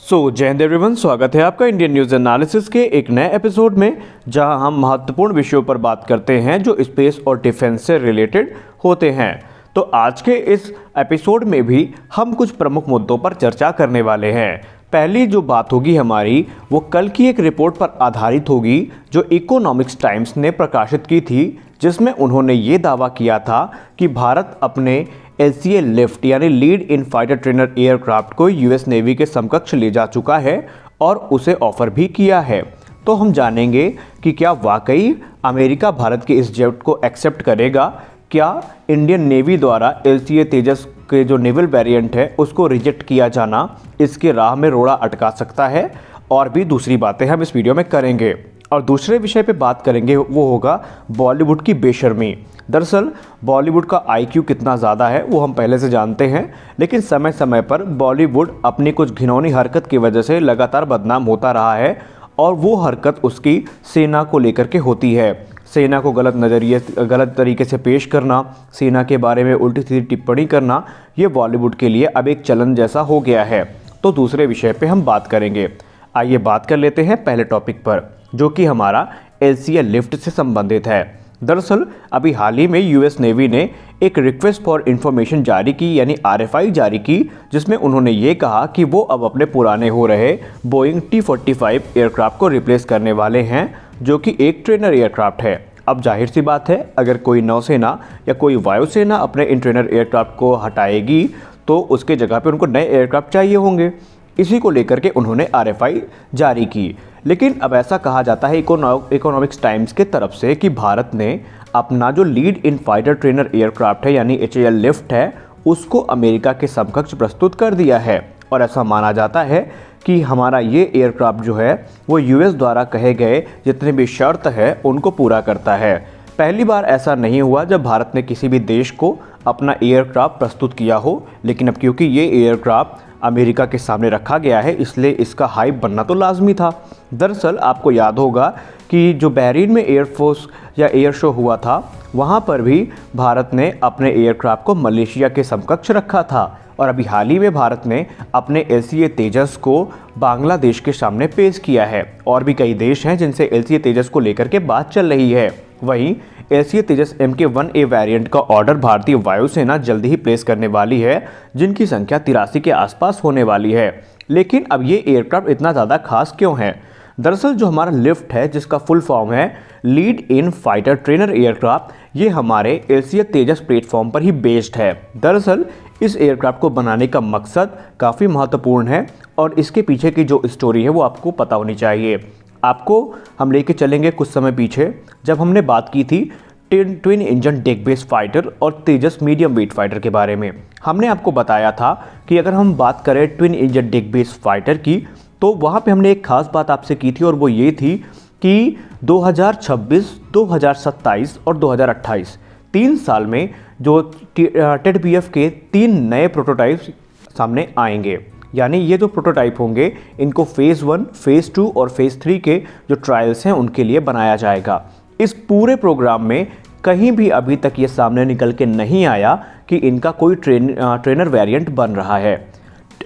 जय हिंद एवरीवन, स्वागत है आपका इंडियन न्यूज़ एनालिसिस के एक नए एपिसोड में, जहां हम महत्वपूर्ण विषयों पर बात करते हैं जो स्पेस और डिफेंस से रिलेटेड होते हैं। तो आज के इस एपिसोड में भी हम कुछ प्रमुख मुद्दों पर चर्चा करने वाले हैं। पहली जो बात होगी हमारी, वो कल की एक रिपोर्ट पर आधारित होगी जो इकोनॉमिक्स टाइम्स ने प्रकाशित की थी, जिसमें उन्होंने ये दावा किया था कि भारत अपने LCA लिफ्ट यानी lead in fighter trainer aircraft को US नेवी के समकक्ष ले जा चुका है और उसे ऑफर भी किया है। तो हम जानेंगे कि क्या वाकई अमेरिका भारत के इस जेट को एक्सेप्ट करेगा, क्या इंडियन नेवी द्वारा LCA तेजस के जो नेवल वेरिएंट है उसको रिजेक्ट किया जाना इसके राह में रोड़ा अटका सकता है, और भी दूसरी बातें हम इस वीडियो में करेंगे। और दूसरे विषय पे बात करेंगे वो होगा बॉलीवुड की बेशर्मी। दरअसल बॉलीवुड का IQ कितना ज़्यादा है वो हम पहले से जानते हैं, लेकिन समय समय पर बॉलीवुड अपनी कुछ घिनौनी हरकत की वजह से लगातार बदनाम होता रहा है, और वो हरकत उसकी सेना को लेकर के होती है। सेना को गलत तरीके से पेश करना, सेना के बारे में उल्टी सीधी टिप्पणी करना, ये बॉलीवुड के लिए अब एक चलन जैसा हो गया है। तो दूसरे विषय पे हम बात करेंगे। आइए बात कर लेते हैं पहले टॉपिक पर, जो कि हमारा LCA लिफ्ट से संबंधित है। दरअसल अभी हाल ही में US नेवी ने एक रिक्वेस्ट फॉर इंफॉर्मेशन जारी की, यानी RFI जारी की, जिसमें उन्होंने ये कहा कि वो अब अपने पुराने हो रहे बोइंग T-45 एयरक्राफ्ट को रिप्लेस करने वाले हैं, जो कि एक ट्रेनर एयरक्राफ्ट है। अब जाहिर सी बात है, अगर कोई नौसेना या कोई वायुसेना अपने इन ट्रेनर एयरक्राफ्ट को हटाएगी तो उसके जगह पे उनको नए एयरक्राफ्ट चाहिए होंगे। इसी को लेकर के उन्होंने RFI जारी की। लेकिन अब ऐसा कहा जाता है इकोनॉमिक्स टाइम्स के तरफ से कि भारत ने अपना जो lead in fighter trainer aircraft है यानी HAL लिफ्ट है, उसको अमेरिका के समकक्ष प्रस्तुत कर दिया है। और ऐसा माना जाता है कि हमारा ये एयरक्राफ्ट जो है वो US द्वारा कहे गए जितने भी शर्त है उनको पूरा करता है। पहली बार ऐसा नहीं हुआ जब भारत ने किसी भी देश को अपना एयरक्राफ्ट प्रस्तुत किया हो, लेकिन अब क्योंकि ये एयरक्राफ्ट अमेरिका के सामने रखा गया है, इसलिए इसका हाइप बनना तो लाजमी था। दरअसल आपको याद होगा कि जो बहरीन में एयरफोर्स या एयर शो हुआ था, वहाँ पर भी भारत ने अपने एयरक्राफ्ट को मलेशिया के समकक्ष रखा था, और अभी हाल ही में भारत ने अपने LCA तेजस को बांग्लादेश के सामने पेश किया है। और भी कई देश हैं जिनसे LCA तेजस को लेकर के बात चल रही है। वहीं LCA तेजस MK-1A वेरिएंट का ऑर्डर भारतीय वायुसेना जल्दी ही प्लेस करने वाली है, जिनकी संख्या 83 के आसपास होने वाली है। लेकिन अब ये एयरक्राफ्ट इतना ज़्यादा खास क्यों है? दरअसल जो हमारा लिफ्ट है, जिसका फुल फॉर्म है lead in fighter trainer aircraft, ये हमारे LCA तेजस प्लेटफॉर्म पर ही बेस्ड है। दरअसल इस एयरक्राफ्ट को बनाने का मकसद काफ़ी महत्वपूर्ण है, और इसके पीछे की जो स्टोरी है वो आपको पता होनी चाहिए। आपको हम लेके चलेंगे कुछ समय पीछे, जब हमने बात की थी twin engine deck base fighter और तेजस मीडियम वेट फाइटर के बारे में। हमने आपको बताया था कि अगर हम बात करें twin engine deck base fighter की, तो वहाँ पे हमने एक खास बात आपसे की थी, और वो ये थी कि 2026, 2027 और 2028 3 साल में जो TEDBF के 3 नए प्रोटोटाइप्स सामने आएंगे। यानी ये जो प्रोटोटाइप होंगे, इनको फेज़ 1, फेज़ 2 और फेज़ 3 के जो ट्रायल्स हैं उनके लिए बनाया जाएगा। इस पूरे प्रोग्राम में कहीं भी अभी तक ये सामने निकल के नहीं आया कि इनका कोई ट्रेनर वेरिएंट बन रहा है।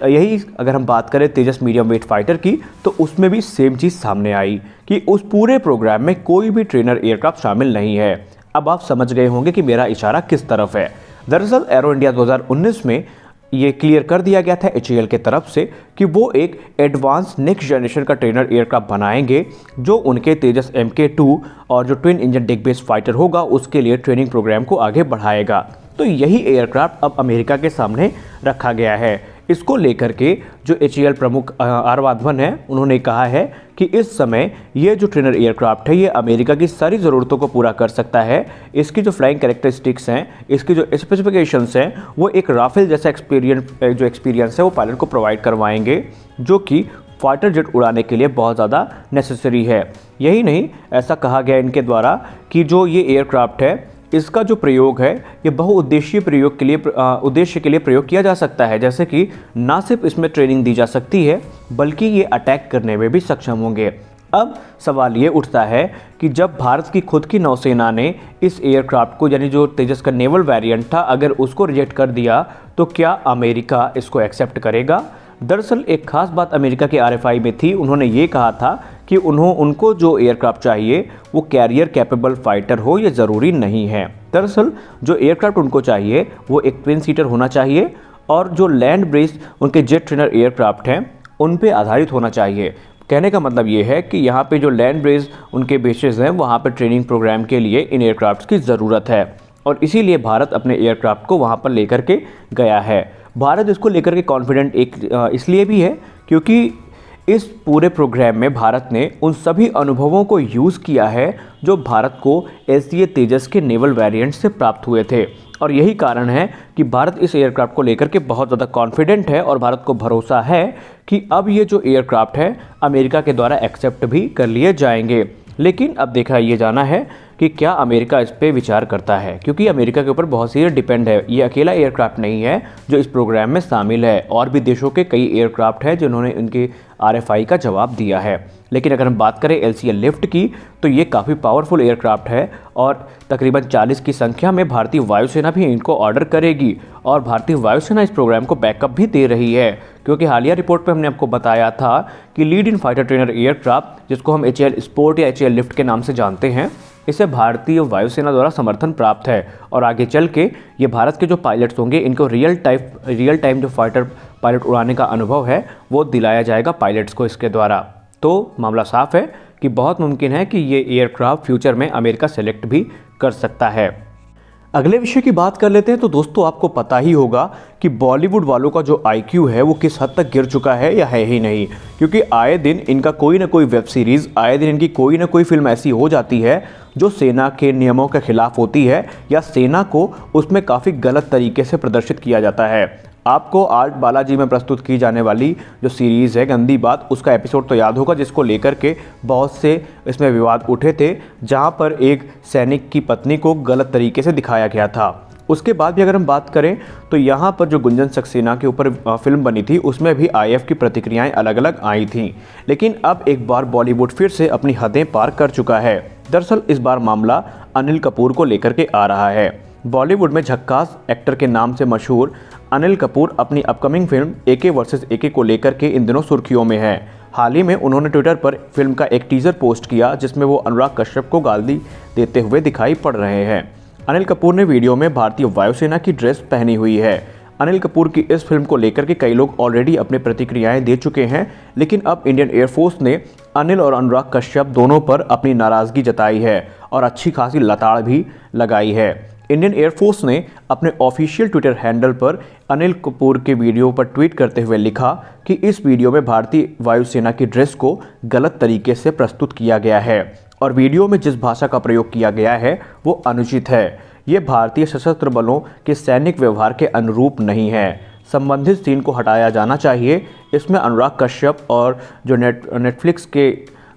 यही अगर हम बात करें तेजस मीडियम वेट फाइटर की, तो उसमें भी सेम चीज़ सामने आई कि उस पूरे प्रोग्राम में कोई भी ट्रेनर एयरक्राफ्ट शामिल नहीं है। अब आप समझ गए होंगे कि मेरा इशारा किस तरफ है। दरअसल एरो इंडिया 2019 में ये क्लियर कर दिया गया था HAL के तरफ से कि वो एक एडवांस नेक्स्ट जनरेशन का ट्रेनर एयरक्राफ्ट बनाएंगे, जो उनके तेजस MK-2 और जो twin engine deck base fighter होगा उसके लिए ट्रेनिंग प्रोग्राम को आगे बढ़ाएगा। तो यही एयरक्राफ्ट अब अमेरिका के सामने रखा गया है। इसको लेकर के जो HAL प्रमुख R वाधवन है, उन्होंने कहा है कि इस समय ये जो ट्रेनर एयरक्राफ्ट है ये अमेरिका की सारी ज़रूरतों को पूरा कर सकता है। इसकी जो फ्लाइंग कैरेक्टरिस्टिक्स हैं, इसकी जो स्पेसिफिकेशंस हैं, वो एक राफेल जैसा एक्सपीरियंस है वो पायलट को प्रोवाइड करवाएंगे, जो कि फाइटर जेट उड़ाने के लिए बहुत ज़्यादा नेसेसरी है। यही नहीं, ऐसा कहा गया इनके द्वारा कि जो ये एयरक्राफ्ट है, इसका जो प्रयोग है ये बहुउद्देशीय उद्देश्य के लिए प्रयोग किया जा सकता है। जैसे कि ना सिर्फ इसमें ट्रेनिंग दी जा सकती है, बल्कि ये अटैक करने में भी सक्षम होंगे। अब सवाल ये उठता है कि जब भारत की खुद की नौसेना ने इस एयरक्राफ्ट को, यानी जो तेजस का नेवल वेरिएंट था, अगर उसको रिजेक्ट कर दिया, तो क्या अमेरिका इसको एक्सेप्ट करेगा? दरअसल एक खास बात अमेरिका के RFI में थी। उन्होंने ये कहा था कि उनको जो एयरक्राफ्ट चाहिए वो कैरियर कैपेबल फाइटर हो, ये ज़रूरी नहीं है। दरअसल जो एयरक्राफ्ट उनको चाहिए वो एक ट्विन सीटर होना चाहिए और जो लैंड बेस्ड उनके जेट ट्रेनर एयरक्राफ्ट हैं उन पे आधारित होना चाहिए। कहने का मतलब ये है कि यहाँ पे जो लैंड बेस्ड उनके बेसेस हैं वहाँ पे ट्रेनिंग प्रोग्राम के लिए इन एयरक्राफ्ट की ज़रूरत है और इसीलिए भारत अपने एयरक्राफ्ट को वहाँ पर लेकर के गया है। भारत इसको लेकर के कॉन्फिडेंट इसलिए भी है क्योंकि इस पूरे प्रोग्राम में भारत ने उन सभी अनुभवों को यूज़ किया है जो भारत को SDA तेजस के नेवल वेरिएंट से प्राप्त हुए थे और यही कारण है कि भारत इस एयरक्राफ्ट को लेकर के बहुत ज़्यादा कॉन्फिडेंट है और भारत को भरोसा है कि अब ये जो एयरक्राफ्ट है अमेरिका के द्वारा एक्सेप्ट भी कर लिए जाएंगे। लेकिन अब देखा ये जाना है कि क्या अमेरिका इस पे विचार करता है, क्योंकि अमेरिका के ऊपर बहुत सी डिपेंड है। ये अकेला एयरक्राफ्ट नहीं है जो इस प्रोग्राम में शामिल है, और भी देशों के कई एयरक्राफ्ट हैं जिन्होंने इनके RFI का जवाब दिया है। लेकिन अगर हम बात करें LCA लिफ्ट की तो ये काफ़ी पावरफुल एयरक्राफ्ट है और तकरीबन 40 की संख्या में भारतीय वायुसेना भी इनको ऑर्डर करेगी और भारतीय वायुसेना इस प्रोग्राम को बैकअप भी दे रही है, क्योंकि हालिया रिपोर्ट पे हमने आपको बताया था कि lead in fighter trainer aircraft, जिसको हम HAL स्पोर्ट या HAL लिफ्ट के नाम से जानते हैं, इसे भारतीय वायुसेना द्वारा समर्थन प्राप्त है और आगे चल के ये भारत के जो पायलट्स होंगे इनको रियल टाइम जो फाइटर पायलट उड़ाने का अनुभव है वो दिलाया जाएगा पायलट्स को इसके द्वारा। तो मामला साफ है कि बहुत मुमकिन है कि ये एयरक्राफ्ट फ्यूचर में अमेरिका सेलेक्ट भी कर सकता है। अगले विषय की बात कर लेते हैं। तो दोस्तों आपको पता ही होगा कि बॉलीवुड वालों का जो IQ है वो किस हद तक गिर चुका है या है ही नहीं, क्योंकि आए दिन इनका कोई ना कोई वेब सीरीज़, आए दिन इनकी कोई ना कोई फिल्म ऐसी हो जाती है जो सेना के नियमों के खिलाफ होती है या सेना को उसमें काफ़ी गलत तरीके से प्रदर्शित किया जाता है। आपको आज बालाजी में प्रस्तुत की जाने वाली जो सीरीज़ है गंदी बात, उसका एपिसोड तो याद होगा जिसको लेकर के बहुत से इसमें विवाद उठे थे, जहां पर एक सैनिक की पत्नी को गलत तरीके से दिखाया गया था। उसके बाद भी अगर हम बात करें तो यहाँ पर जो गुंजन सक्सेना के ऊपर फिल्म बनी थी उसमें भी IF की प्रतिक्रियाएं अलग अलग आई थीं। लेकिन अब एक बार बॉलीवुड फिर से अपनी हदें पार कर चुका है। दरअसल इस बार मामला अनिल कपूर को लेकर के आ रहा है। बॉलीवुड में झक्कास एक्टर के नाम से मशहूर अनिल कपूर अपनी upcoming film AK versus AK को लेकर के इन दिनों सुर्खियों में है। हाल ही में उन्होंने ट्विटर पर फिल्म का एक टीजर पोस्ट किया जिसमें वो अनुराग कश्यप को गाली देते हुए दिखाई पड़ रहे हैं। अनिल कपूर ने वीडियो में भारतीय वायुसेना की ड्रेस पहनी हुई है। अनिल कपूर की इस फिल्म को लेकर के कई लोग ऑलरेडी अपनी प्रतिक्रियाएं दे चुके हैं, लेकिन अब इंडियन एयरफोर्स ने अनिल और अनुराग कश्यप दोनों पर अपनी नाराज़गी जताई है और अच्छी खासी लताड़ भी लगाई है। इंडियन एयरफोर्स ने अपने ऑफिशियल ट्विटर हैंडल पर अनिल कपूर के वीडियो पर ट्वीट करते हुए लिखा कि इस वीडियो में भारतीय वायुसेना की ड्रेस को गलत तरीके से प्रस्तुत किया गया है और वीडियो में जिस भाषा का प्रयोग किया गया है वो अनुचित है। ये भारतीय सशस्त्र बलों के सैनिक व्यवहार के अनुरूप नहीं है। संबंधित सीन को हटाया जाना चाहिए। इसमें अनुराग कश्यप और जो नेटफ्लिक्स के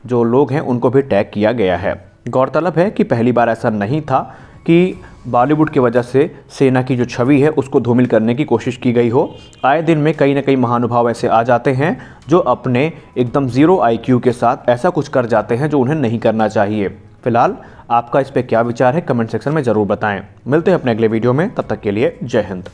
जो लोग हैं उनको भी टैग किया गया है। गौरतलब है कि पहली बार ऐसा नहीं था कि बॉलीवुड की वजह से सेना की जो छवि है उसको धूमिल करने की कोशिश की गई हो। आए दिन में कई न कई महानुभाव ऐसे आ जाते हैं जो अपने एकदम ज़ीरो IQ के साथ ऐसा कुछ कर जाते हैं जो उन्हें नहीं करना चाहिए। फिलहाल आपका इस पे क्या विचार है कमेंट सेक्शन में ज़रूर बताएं। मिलते हैं अपने अगले वीडियो में, तब तक के लिए जय हिंद।